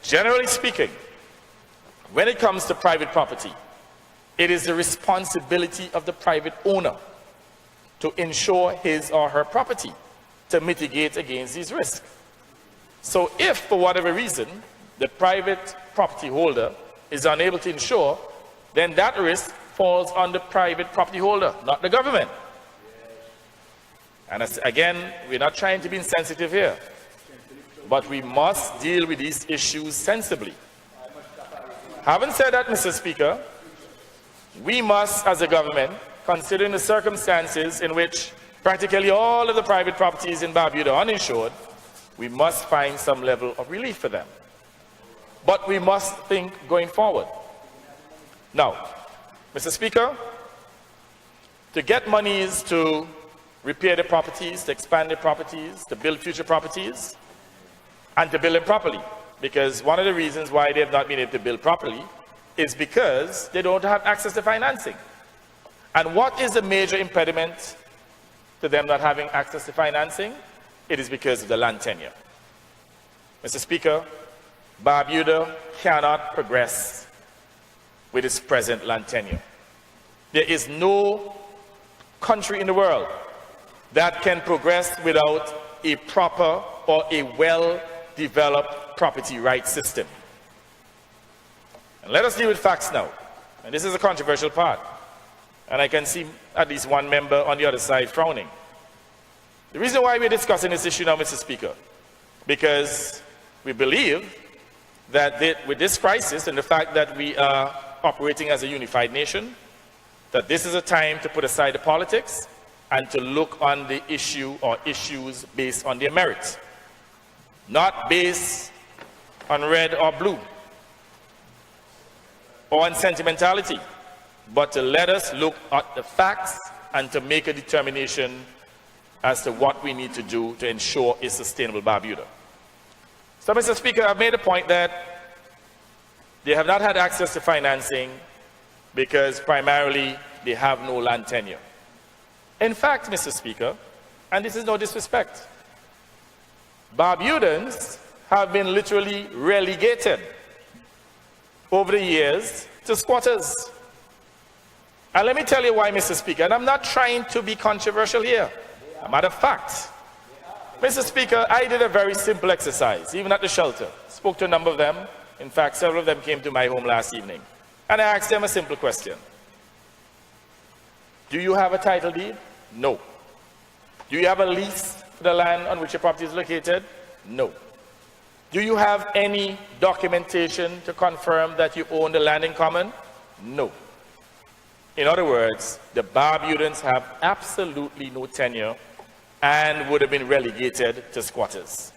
Generally speaking, when it comes to private property, it is the responsibility of the private owner to insure his or her property to mitigate against these risks. So if, for whatever reason, the private property holder is unable to insure, then that risk falls on the private property holder, not the government. And again, we're not trying to be insensitive here, but we must deal with these issues sensibly. Having said that, Mr. Speaker, we must, as a government, considering the circumstances in which practically all of the private properties in Barbuda are uninsured, we must find some level of relief for them. But we must think going forward. Now, Mr. Speaker, to get monies to repair the properties, to expand the properties, to build future properties, and to build them properly, because one of the reasons why they have not been able to build properly is because they don't have access to financing. And what is the major impediment to them not having access to financing? It is because of the land tenure. Mr. Speaker, Barbuda cannot progress with its present land tenure. There is no country in the world that can progress without a proper or a well-developed property rights system. And let us deal with facts now. And this is a controversial part. And I can see at least one member on the other side frowning. The reason why we're discussing this issue now, Mr. Speaker, because we believe that with this crisis and the fact that we are operating as a unified nation, that this is a time to put aside the politics and to look on the issue or issues based on their merits, not based on red or blue or on sentimentality, but to let us look at the facts and to make a determination as to what we need to do to ensure a sustainable Barbuda. So, Mr. Speaker, I've made a point that they have not had access to financing because primarily they have no land tenure. In fact, Mr. Speaker, and this is no disrespect, Barbudans have been literally relegated over the years to squatters. And let me tell you why, Mr. Speaker, and I'm not trying to be controversial here. A matter of fact, Mr. Speaker, I did a very simple exercise, even at the shelter. Spoke to a number of them. In fact, several of them came to my home last evening. And I asked them a simple question. Do you have a title deed? No. Do you have a lease for the land on which your property is located? No. Do you have any documentation to confirm that you own the land in common? No. In other words, the Barbudans have absolutely no tenure and would have been relegated to squatters.